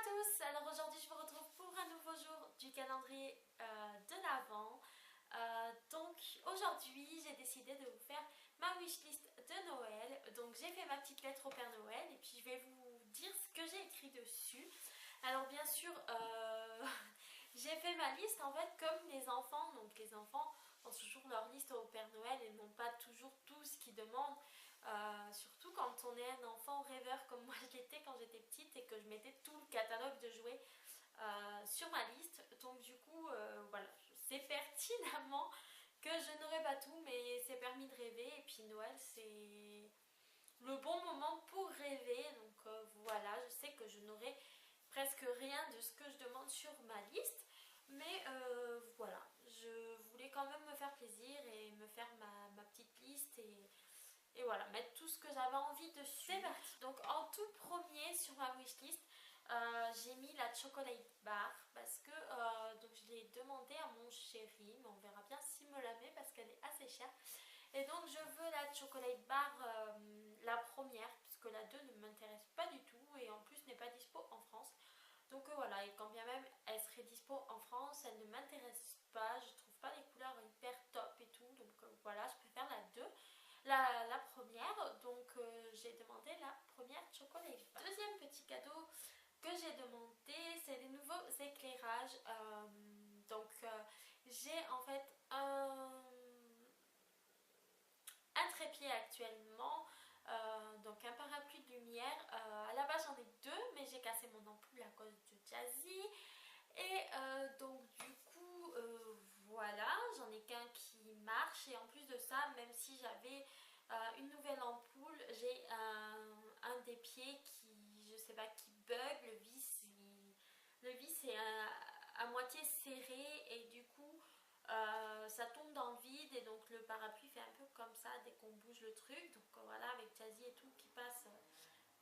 tous, alors aujourd'hui je vous retrouve pour un nouveau jour du calendrier de l'Avent. Donc aujourd'hui j'ai décidé de vous faire ma wishlist de Noël. Donc j'ai fait ma petite lettre au Père Noël et puis je vais vous dire ce que j'ai écrit dessus. Alors bien sûr j'ai fait ma liste en fait comme les enfants. Donc les enfants ont toujours leur liste au Père Noël et n'ont pas toujours tout ce qu'ils demandent. Surtout quand on est un enfant rêveur comme moi je l'étais quand j'étais petite et que je mettais tout le catalogue de jouets sur ma liste. Donc du coup voilà, je sais pertinemment que je n'aurai pas tout, mais c'est permis de rêver. Et puis Noël c'est le bon moment pour rêver. Donc voilà, je sais que je n'aurai presque rien de ce que je demande sur ma liste. Mais voilà, je voulais quand même me faire plaisir et me faire ma petite liste et voilà, mettre tout ce que j'avais envie dessus. C'est parti. Donc en tout premier sur ma wishlist, j'ai mis la chocolate bar parce que donc je l'ai demandé à mon chéri, mais on verra bien s'il me la met parce qu'elle est assez chère. Et donc je veux la chocolate bar, la première, puisque la 2 ne m'intéresse pas du tout et en plus n'est pas dispo en France. Donc voilà, et quand bien même elle serait dispo en France, elle ne m'intéresse pas, je trouve pas les couleurs hyper top et tout. Donc voilà, je préfère la 2. La première, donc j'ai demandé la première chocolat bar. Deuxième petit cadeau que j'ai demandé, c'est les nouveaux éclairages. J'ai en fait un trépied actuellement, donc un parapluie de lumière. À la base j'en ai deux, mais j'ai cassé mon ampoule à cause de Jazzy. Et donc du coup voilà, j'en ai qu'un qui marche et en plus de ça, même si j'avais une nouvelle ampoule, j'ai un des pieds qui, je sais pas, qui bug, le vis est à moitié serré et du coup ça tombe dans le vide et donc le parapluie fait un peu comme ça dès qu'on bouge le truc. Donc voilà, avec Jazzy et tout qui passe,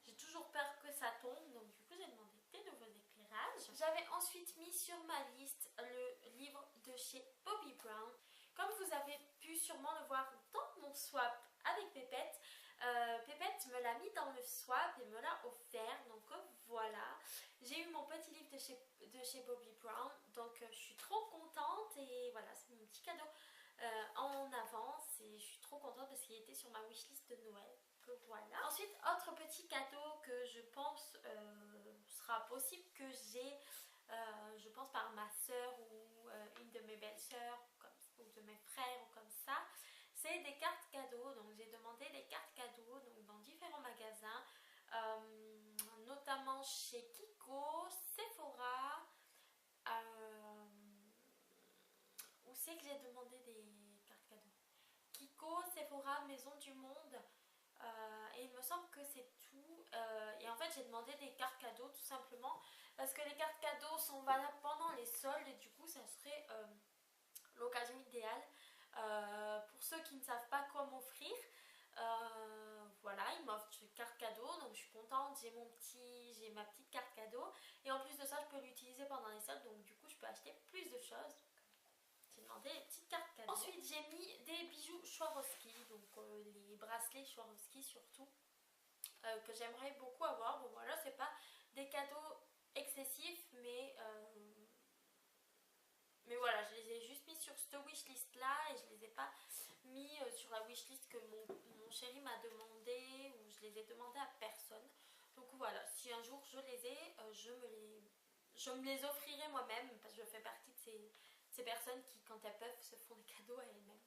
j'ai toujours peur que ça tombe, donc du coup j'ai demandé des nouveaux éclairages. J'avais ensuite mis sur ma liste le livre de chez Bobbi Brown. Comme vous avez pu sûrement le voir dans mon swap avec Pépette, Pépette me l'a mis dans le swap et me l'a offert. Donc voilà, j'ai eu mon petit livre de chez Bobbi Brown, donc je suis trop contente et voilà, c'est mon petit cadeau en avance et je suis trop contente parce qu'il était sur ma wishlist de Noël. Voilà. Ensuite, autre petit cadeau que je pense sera possible que j'ai, je pense par ma soeur ou une de mes belles-sœurs ou de mes frères ou comme ça, c'est des cartes cadeaux. Donc j'ai demandé des cartes cadeaux donc, dans différents magasins, notamment chez Kiko, Sephora, où c'est que j'ai demandé des cartes cadeaux? Kiko, Sephora, Maison du Monde. Et il me semble que c'est tout. Et en fait j'ai demandé des cartes cadeaux tout simplement parce que les cartes cadeaux sont valables pendant les soldes et du coup ça serait l'occasion idéale pour ceux qui ne savent pas quoi m'offrir. Voilà, ils m'offrent une carte cadeau, donc je suis contente, j'ai ma petite carte cadeau et en plus de ça je peux l'utiliser pendant les soldes, donc du coup je peux acheter plus de choses. J'ai demandé les petites cartes cadeaux. Ensuite j'ai mis des bijoux Swarovski, donc les bracelets Swarovski surtout, que j'aimerais beaucoup avoir. Bon voilà, c'est pas des cadeaux excessifs, mais voilà, je les ai juste mis sur cette wishlist là et je les ai pas mis sur la wishlist que mon chéri m'a demandé, ou je les ai demandé à personne. Donc voilà, si un jour je les ai, je me les offrirai moi-même parce que je fais partie de ces personnes qui, quand elles peuvent, se font des cadeaux à elles-mêmes.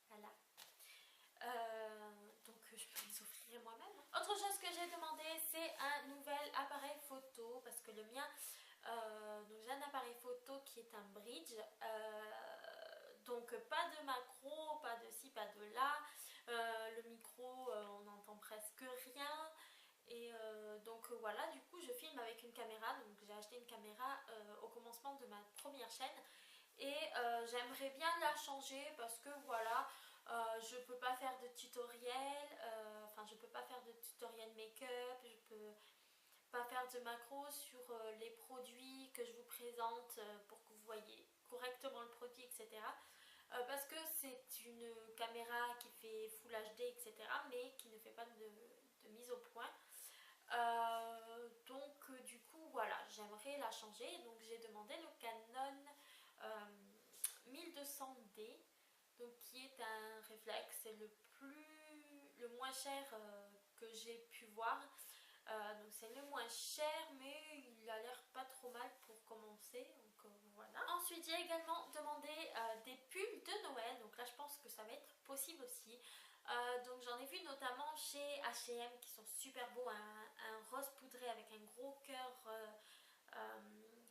Voilà. Donc je peux les offrir moi-même. Autre chose que j'ai demandé, c'est un nouvel appareil photo parce que le mien, donc j'ai un appareil photo qui est un bridge, donc pas de macro, pas de ci, pas de là, le micro on n'entend presque rien. Et donc voilà, du coup je filme avec une caméra, donc j'ai acheté une caméra au commencement de ma première chaîne et j'aimerais bien la changer parce que voilà, je peux pas faire de tutoriel, enfin je peux pas faire de tutoriel make-up, je peux pas faire de macro sur les produits que je vous présente pour que vous voyez correctement le produit, etc. Parce que c'est une caméra qui fait Full HD, etc. mais qui ne fait pas de mise au point. Donc du coup voilà, j'aimerais la changer. Donc j'ai demandé le Canon 1200D, donc qui est un réflexe le moins cher que j'ai pu voir. Donc c'est le moins cher, mais il a l'air pas trop mal pour commencer, donc voilà. Ensuite j'ai également demandé des pulls de Noël, donc là je pense que ça va être possible aussi. Donc j'en ai vu notamment chez H&M qui sont super beaux, un rose poudré avec un gros cœur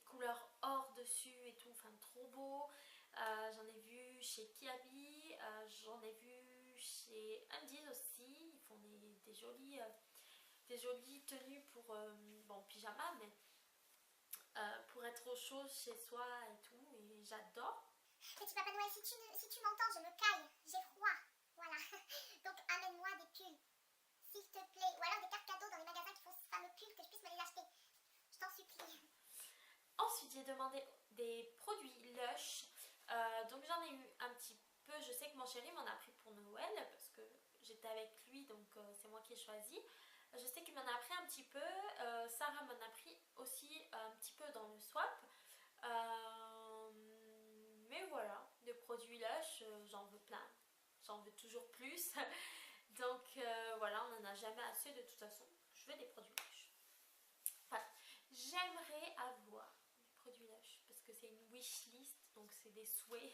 couleur or dessus et tout, enfin trop beau. J'en ai vu chez Kiabi, j'en ai vu chez Undies aussi, ils font des jolies tenues pour bon, pyjama, mais pour être au chaud chez soi et tout, et j'adore. Petit Papa Noël, si tu m'entends, je me caille, j'ai froid, voilà. Donc amène-moi des pulls, s'il te plaît, ou alors des cartes cadeaux dans les magasins qui font ce fameux pull, que je puisse me les acheter, je t'en supplie. Ensuite j'ai demandé des produits Lush, donc j'en ai eu un petit peu, je sais que mon chéri m'en a pris pour Noël, parce que j'étais avec lui, donc c'est moi qui ai choisi. Je sais qu'il m'en a pris un petit peu, Sarah m'en a pris aussi un petit peu dans le swap. Mais voilà, des produits Lush, j'en veux plein, j'en veux toujours plus. Donc voilà, on n'en a jamais assez de toute façon, je veux des produits Lush. Voilà, j'aimerais avoir des produits Lush parce que c'est une wishlist, donc c'est des souhaits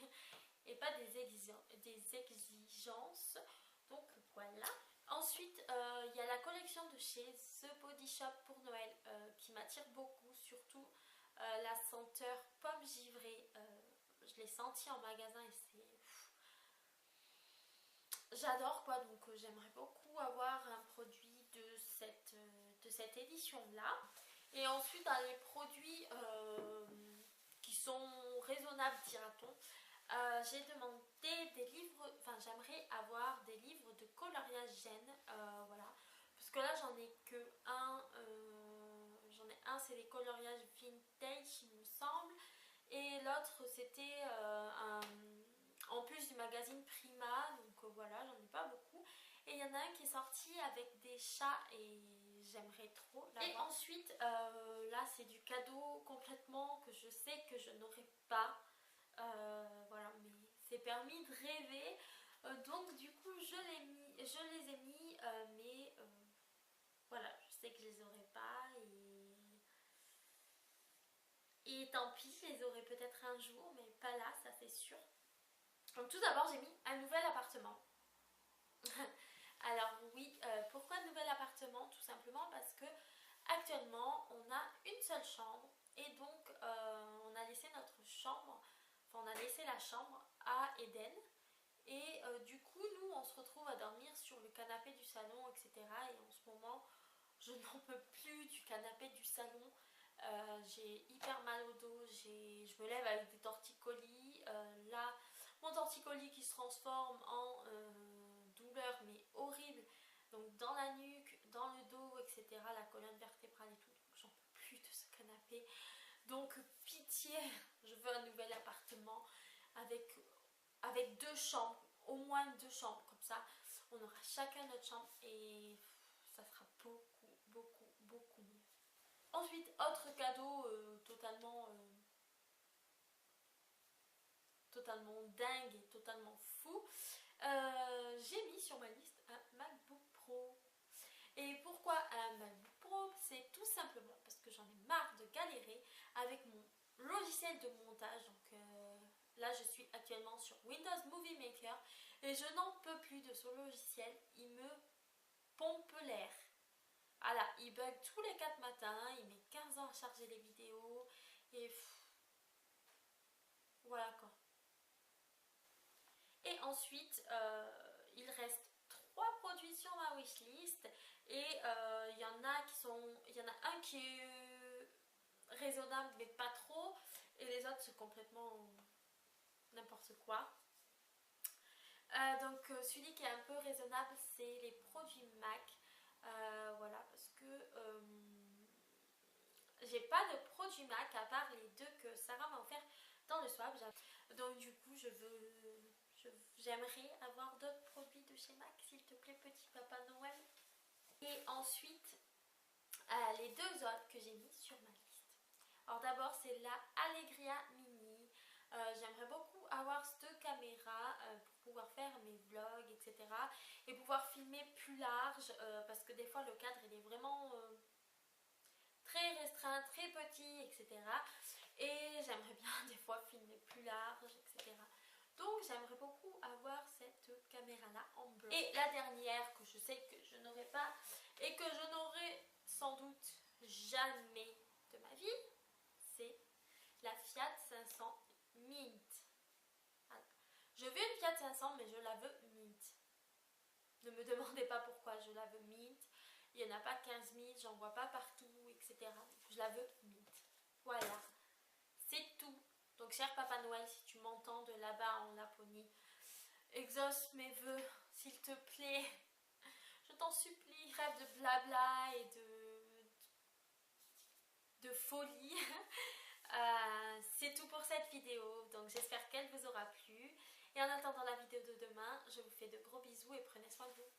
et pas des exigences. Donc voilà. Ensuite, il y a la collection de chez The Body Shop pour Noël qui m'attire beaucoup, surtout la senteur pomme givrée. Je l'ai senti en magasin et c'est... J'adore quoi, donc j'aimerais beaucoup avoir un produit de cette édition-là. Et ensuite, dans les produits qui sont raisonnables, dira-t-on, j'ai demandé des livres, enfin j'aimerais avoir des livres de coloriage gène, voilà, parce que là j'en ai que un, c'est les coloriages vintage il me semble, et l'autre c'était en plus du magazine Prima, donc voilà, j'en ai pas beaucoup, et il y en a un qui est sorti avec des chats et j'aimerais trop l'avoir. Et ensuite là c'est du cadeau complètement que je sais que je n'aurai pas. Voilà, mais c'est permis de rêver, donc du coup je les ai mis, mais voilà, je sais que je les aurai pas et tant pis, je les aurai peut-être un jour, mais pas là, ça c'est sûr. Donc tout d'abord j'ai mis un nouvel appartement. Alors oui, pourquoi nouvel appartement? Tout simplement parce que actuellement on a une seule chambre et donc on a laissé notre chambre. Enfin, on a laissé la chambre à Eden et du coup nous on se retrouve à dormir sur le canapé du salon, etc. Et en ce moment je n'en peux plus du canapé du salon. J'ai hyper mal au dos, je me lève avec des torticolis. Là mon torticolis qui se transforme en douleur mais horrible, donc dans la nuque, dans le dos, etc. La colonne vertébrale et tout, donc j'en peux plus de ce canapé. Donc pitié, je veux un nouvel appartement avec deux chambres, au moins deux chambres, comme ça on aura chacun notre chambre et ça sera beaucoup mieux. Ensuite, autre cadeau totalement dingue et totalement fou, j'ai mis sur ma liste un MacBook Pro. Et pourquoi un MacBook Pro? C'est tout simplement parce que j'en ai marre de galérer avec mon logiciel de montage. Donc là je suis actuellement sur Windows Movie Maker et je n'en peux plus de ce logiciel, il me pompe l'air. Voilà, il bug tous les 4 matins, il met 15 ans à charger les vidéos et voilà quoi. Et ensuite il reste 3 produits sur ma wishlist et il y en a un qui est raisonnable mais pas trop et les autres c'est complètement n'importe quoi. Donc celui qui est un peu raisonnable c'est les produits MAC, voilà, parce que j'ai pas de produits MAC à part les deux que Sarah m'a offert dans le swap. Donc du coup j'aimerais avoir d'autres produits de chez MAC, s'il te plaît petit Papa Noël. Et ensuite les deux autres que j'ai mis sur ma liste, Alors d'abord c'est la Allegria Mini. J'aimerais beaucoup avoir cette caméra pour pouvoir faire mes vlogs, etc. Et pouvoir filmer plus large parce que des fois le cadre il est vraiment très restreint, très petit, etc. Et j'aimerais bien des fois filmer plus large, etc. Donc j'aimerais beaucoup avoir cette caméra là en blanc. Et la dernière que je sais que je n'aurai pas et que je n'aurai sans doute jamais de ma vie, c'est la Fiat 500 Mint. Voilà. Je veux une Fiat 500 mais je la veux Mint. Ne me demandez pas pourquoi je la veux Mint. Il n'y en a pas 15 000, j'en vois pas partout, etc. Donc je la veux Mint. Voilà, c'est tout. Donc cher Papa Noël, si tu m'entends de là-bas en Laponie, exauce mes vœux, s'il te plaît. Je t'en supplie. Trêve de blabla et de folie. C'est tout pour cette vidéo. Donc j'espère qu'elle vous aura plu. Et en attendant la vidéo de demain, je vous fais de gros bisous et prenez soin de vous.